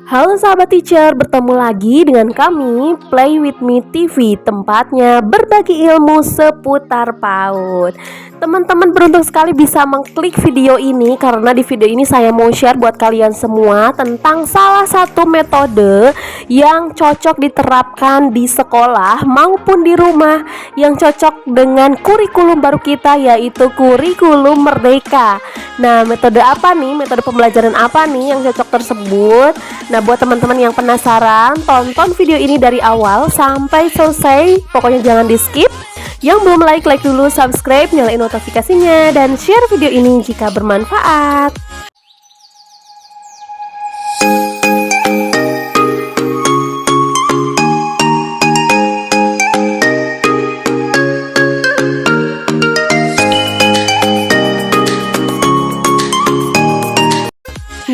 Halo sahabat teacher, bertemu lagi dengan kami Play With Me TV, tempatnya berbagi ilmu seputar PAUD. Teman-teman beruntung sekali bisa mengklik video ini karena di video ini saya mau share buat kalian semua tentang salah satu metode yang cocok diterapkan di sekolah maupun di rumah, yang cocok dengan kurikulum baru kita, yaitu kurikulum merdeka. Nah, metode apa nih? Metode pembelajaran apa nih yang cocok tersebut? Nah, buat teman-teman yang penasaran, tonton video ini dari awal sampai selesai. Pokoknya jangan di-skip. Yang belum like dulu, subscribe, nyalain notifikasinya, dan share video ini jika bermanfaat.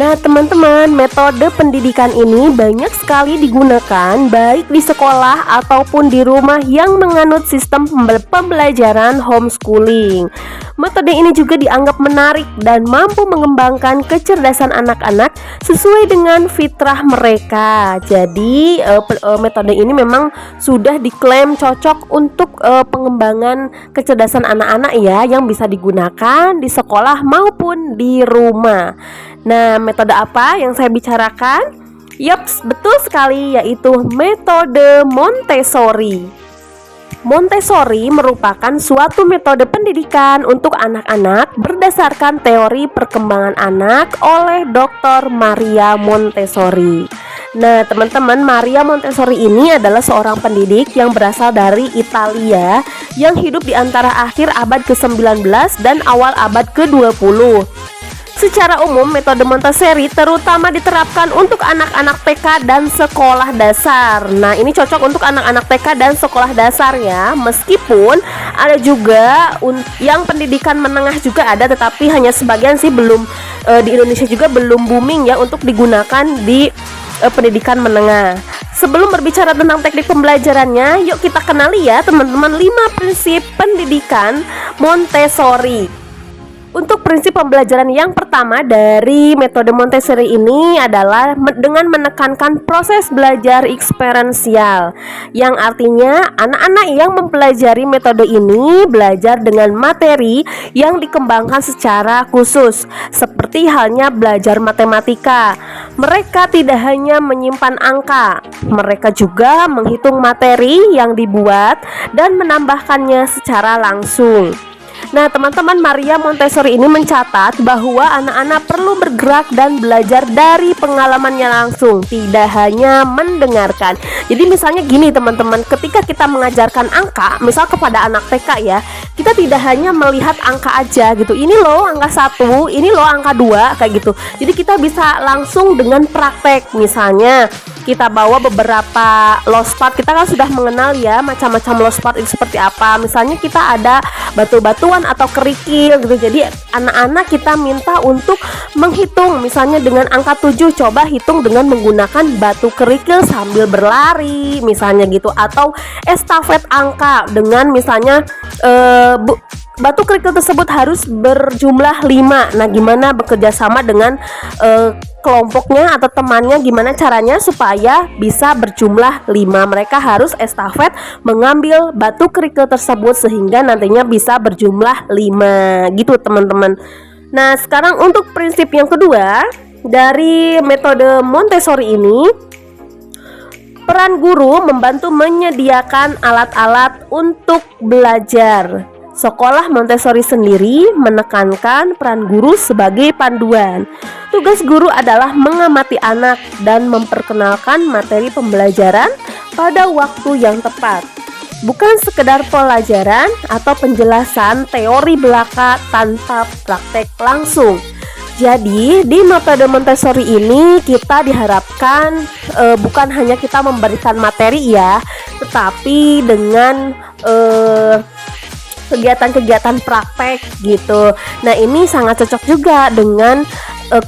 Nah teman-teman, metode pendidikan ini banyak sekali digunakan baik di sekolah ataupun di rumah yang menganut sistem pembelajaran homeschooling. Metode ini juga dianggap menarik dan mampu mengembangkan kecerdasan anak-anak sesuai dengan fitrah mereka. Jadi metode ini memang sudah diklaim cocok untuk pengembangan kecerdasan anak-anak ya, yang bisa digunakan di sekolah maupun di rumah. Nah, metode apa yang saya bicarakan? Yaps, betul sekali, yaitu metode Montessori. Montessori merupakan suatu metode pendidikan untuk anak-anak berdasarkan teori perkembangan anak oleh Dr. Maria Montessori. Nah, teman-teman, Maria Montessori ini adalah seorang pendidik yang berasal dari Italia yang hidup di antara akhir abad ke-19 dan awal abad ke-20. Secara umum, metode Montessori terutama diterapkan untuk anak-anak TK dan sekolah dasar. Nah, ini cocok untuk anak-anak TK dan sekolah dasar ya. Meskipun ada juga yang pendidikan menengah juga ada, tetapi hanya sebagian sih, belum di Indonesia juga belum booming ya untuk digunakan di pendidikan menengah. Sebelum berbicara tentang teknik pembelajarannya, yuk kita kenali ya teman-teman 5 prinsip pendidikan Montessori. Untuk prinsip pembelajaran yang pertama dari metode Montessori ini adalah dengan menekankan proses belajar eksperiensial, yang artinya anak-anak yang mempelajari metode ini belajar dengan materi yang dikembangkan secara khusus, seperti halnya belajar matematika. Mereka tidak hanya menyimpan angka, mereka juga menghitung materi yang dibuat dan menambahkannya secara langsung. Nah teman-teman, Maria Montessori ini mencatat bahwa anak-anak perlu bergerak dan belajar dari pengalamannya langsung, tidak hanya mendengarkan. Jadi misalnya gini teman-teman, ketika kita mengajarkan angka, misal kepada anak TK ya, kita tidak hanya melihat angka aja gitu. Ini loh angka 1, ini loh angka 2, kayak gitu. Jadi kita bisa langsung dengan praktek. Misalnya kita bawa beberapa lospat, kita kan sudah mengenal ya macam-macam lospat itu seperti apa. Misalnya kita ada batu-batuan atau kerikil gitu. Jadi anak-anak kita minta untuk menghitung, misalnya dengan angka 7, coba hitung dengan menggunakan batu kerikil sambil berlari misalnya gitu. Atau estafet angka dengan misalnya batu kerikil tersebut harus berjumlah 5. Nah gimana bekerja sama dengan kelompoknya atau temannya, gimana caranya supaya bisa berjumlah 5. Mereka harus estafet mengambil batu kerikil tersebut sehingga nantinya bisa berjumlah 5 gitu teman-teman. Nah sekarang untuk prinsip yang kedua dari metode Montessori ini, peran guru membantu menyediakan alat-alat untuk belajar. Sekolah Montessori sendiri menekankan peran guru sebagai panduan. Tugas guru adalah mengamati anak dan memperkenalkan materi pembelajaran pada waktu yang tepat. Bukan sekedar pelajaran atau penjelasan teori belaka tanpa praktek langsung. Jadi di metode Montessori ini kita diharapkan bukan hanya kita memberikan materi ya, tetapi dengan kegiatan-kegiatan praktek gitu. Nah ini sangat cocok juga dengan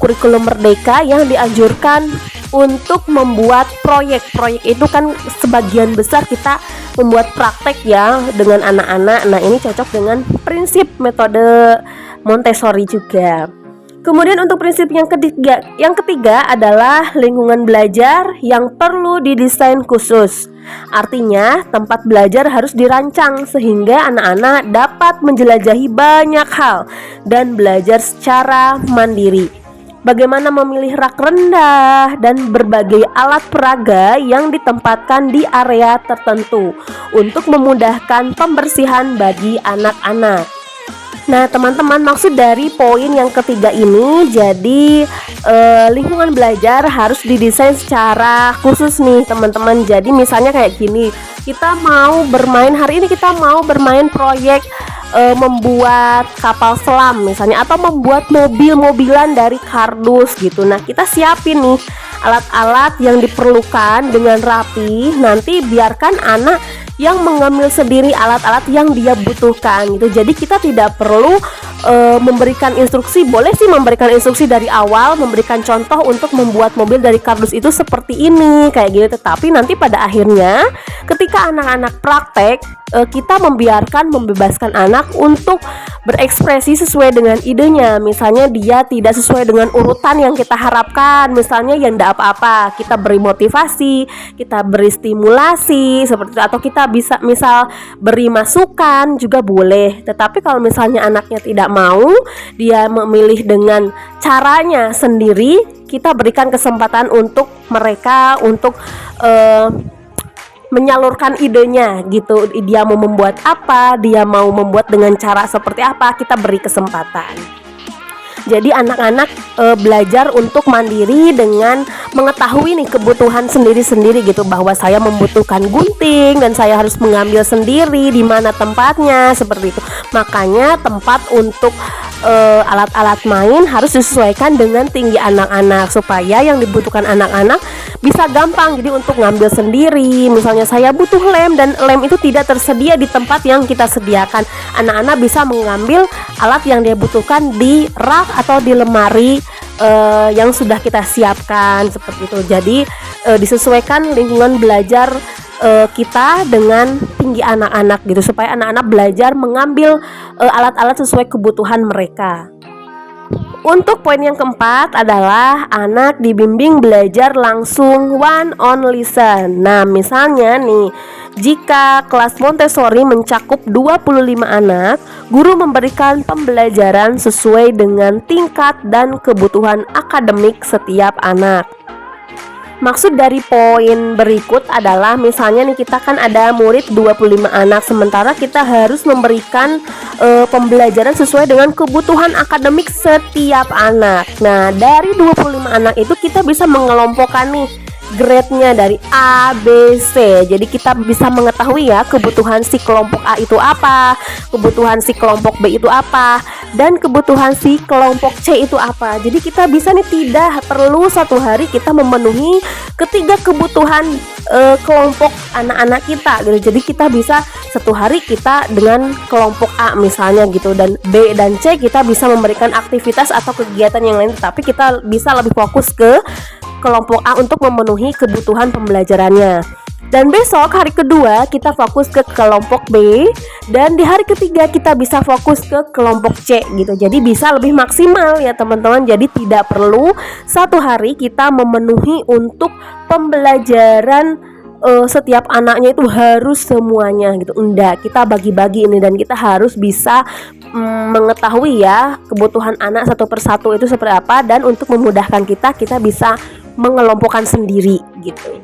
kurikulum merdeka yang dianjurkan untuk membuat proyek itu kan sebagian besar kita membuat praktek ya dengan anak-anak. Nah ini cocok dengan prinsip metode Montessori juga. Kemudian untuk prinsip yang ketiga adalah lingkungan belajar yang perlu didesain khusus. Artinya, tempat belajar harus dirancang sehingga anak-anak dapat menjelajahi banyak hal dan belajar secara mandiri. Bagaimana memilih rak rendah dan berbagai alat peraga yang ditempatkan di area tertentu untuk memudahkan pembersihan bagi anak-anak. Nah teman-teman, maksud dari poin yang ketiga ini, jadi lingkungan belajar harus didesain secara khusus nih teman-teman. Jadi misalnya kayak gini, kita mau bermain hari ini, kita mau bermain proyek membuat kapal selam misalnya, atau membuat mobil-mobilan dari kardus gitu. Nah kita siapin nih alat-alat yang diperlukan dengan rapi. Nanti biarkan anak yang mengambil sendiri alat-alat yang dia butuhkan gitu. Jadi kita tidak perlu memberikan instruksi. Boleh sih memberikan instruksi dari awal, memberikan contoh untuk membuat mobil dari kardus itu seperti ini kayak gitu. Tetapi nanti pada akhirnya ketika anak-anak praktek, kita membebaskan anak untuk berekspresi sesuai dengan idenya. Misalnya dia tidak sesuai dengan urutan yang kita harapkan, misalnya yang tidak apa-apa, kita beri motivasi, kita beri stimulasi seperti itu, atau kita bisa misal beri masukan juga boleh. Tetapi kalau misalnya anaknya tidak mau, dia memilih dengan caranya sendiri, kita berikan kesempatan untuk mereka untuk menyalurkan idenya gitu. Dia mau membuat apa, dia mau membuat dengan cara seperti apa, kita beri kesempatan. Jadi anak-anak belajar untuk mandiri dengan mengetahui nih kebutuhan sendiri-sendiri gitu, bahwa saya membutuhkan gunting dan saya harus mengambil sendiri di mana tempatnya seperti itu. Makanya tempat untuk alat-alat main harus disesuaikan dengan tinggi anak-anak supaya yang dibutuhkan anak-anak bisa gampang. Jadi untuk ngambil sendiri, misalnya saya butuh lem dan lem itu tidak tersedia di tempat yang kita sediakan, anak-anak bisa mengambil alat yang dia butuhkan di rak atau di lemari yang sudah kita siapkan seperti itu. Jadi disesuaikan lingkungan belajar kita dengan tinggi anak-anak gitu, supaya anak-anak belajar mengambil alat-alat sesuai kebutuhan mereka. Untuk poin yang keempat adalah anak dibimbing belajar langsung one on listen. Nah misalnya nih, jika kelas Montessori mencakup 25 anak, guru memberikan pembelajaran sesuai dengan tingkat dan kebutuhan akademik setiap anak. Maksud dari poin berikut adalah misalnya nih, kita kan ada murid 25 anak, sementara kita harus memberikan pembelajaran sesuai dengan kebutuhan akademik setiap anak. Nah dari 25 anak itu kita bisa mengelompokkan nih grade-nya dari A, B, C. Jadi kita bisa mengetahui ya kebutuhan si kelompok A itu apa, kebutuhan si kelompok B itu apa, dan kebutuhan si kelompok C itu apa. Jadi kita bisa nih, tidak perlu satu hari kita memenuhi ketiga kebutuhan kelompok anak-anak kita gitu. Jadi kita bisa satu hari kita dengan kelompok A misalnya gitu, dan B dan C kita bisa memberikan aktivitas atau kegiatan yang lain, tapi kita bisa lebih fokus ke kelompok A untuk memenuhi kebutuhan pembelajarannya. Dan besok hari kedua kita fokus ke kelompok B, dan di hari ketiga kita bisa fokus ke kelompok C gitu. Jadi bisa lebih maksimal ya teman-teman. Jadi tidak perlu satu hari kita memenuhi untuk pembelajaran setiap anaknya itu harus semuanya gitu. Enggak, kita bagi-bagi ini, dan kita harus bisa mengetahui ya kebutuhan anak satu persatu itu seperti apa, dan untuk memudahkan kita bisa mengelompokkan sendiri gitu.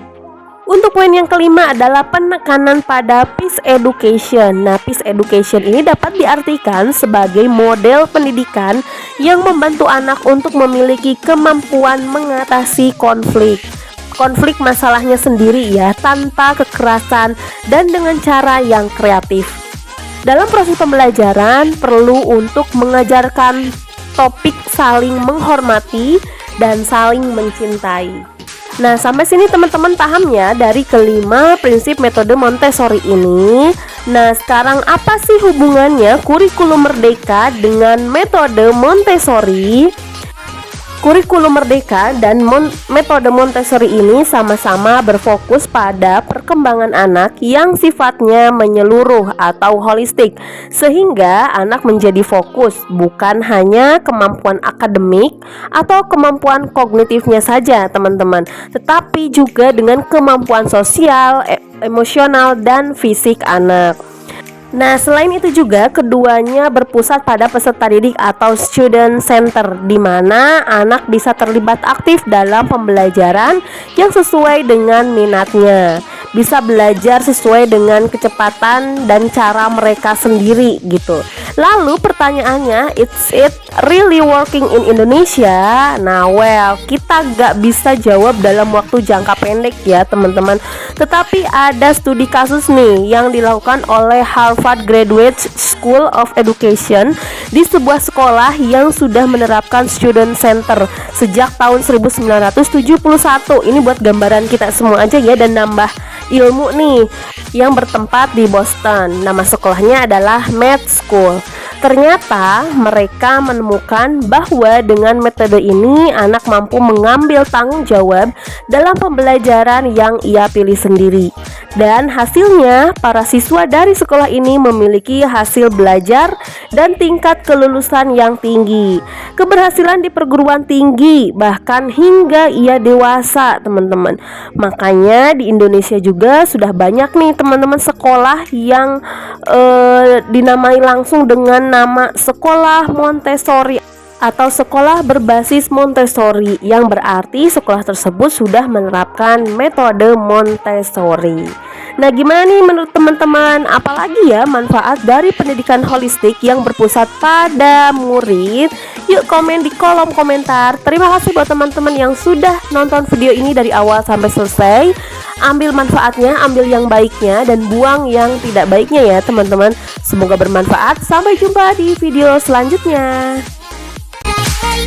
Untuk poin yang kelima adalah penekanan pada peace education. Nah, peace education ini dapat diartikan sebagai model pendidikan yang membantu anak untuk memiliki kemampuan mengatasi konflik masalahnya sendiri ya, tanpa kekerasan dan dengan cara yang kreatif. Dalam proses pembelajaran perlu untuk mengajarkan topik saling menghormati dan saling mencintai. Nah, sampai sini teman-teman paham ya dari kelima prinsip metode Montessori ini. Nah, sekarang apa sih hubungannya kurikulum merdeka dengan metode Montessori? Kurikulum Merdeka dan metode Montessori ini sama-sama berfokus pada perkembangan anak yang sifatnya menyeluruh atau holistik, sehingga anak menjadi fokus bukan hanya kemampuan akademik atau kemampuan kognitifnya saja teman-teman, tetapi juga dengan kemampuan sosial, emosional, dan fisik anak. Nah, selain itu juga keduanya berpusat pada peserta didik atau student center, di mana anak bisa terlibat aktif dalam pembelajaran yang sesuai dengan minatnya, bisa belajar sesuai dengan kecepatan dan cara mereka sendiri gitu. Lalu pertanyaannya, is it really working in Indonesia? Nah, well, kita gak bisa jawab dalam waktu jangka pendek ya teman-teman. Tetapi ada studi kasus nih yang dilakukan oleh Harvard Graduate School of Education di sebuah sekolah yang sudah menerapkan student center sejak tahun 1971. Ini buat gambaran kita semua aja ya, dan nambah ilmu nih, yang bertempat di Boston. Nama sekolahnya adalah Med School. Ternyata mereka menemukan bahwa dengan metode ini anak mampu mengambil tanggung jawab dalam pembelajaran yang ia pilih sendiri. Dan hasilnya, para siswa dari sekolah ini memiliki hasil belajar dan tingkat kelulusan yang tinggi, keberhasilan di perguruan tinggi, bahkan hingga ia dewasa teman-teman. Makanya di Indonesia juga sudah banyak nih teman-teman sekolah yang dinamai langsung dengan nama Sekolah Montessori atau sekolah berbasis Montessori, yang berarti sekolah tersebut sudah menerapkan metode Montessori. Nah, gimana nih menurut teman-teman? Apalagi ya manfaat dari pendidikan holistik yang berpusat pada murid? Yuk komen di kolom komentar. Terima kasih buat teman-teman yang sudah nonton video ini dari awal sampai selesai. Ambil manfaatnya, ambil yang baiknya, dan buang yang tidak baiknya ya teman-teman. Semoga bermanfaat. Sampai jumpa di video selanjutnya. Hey,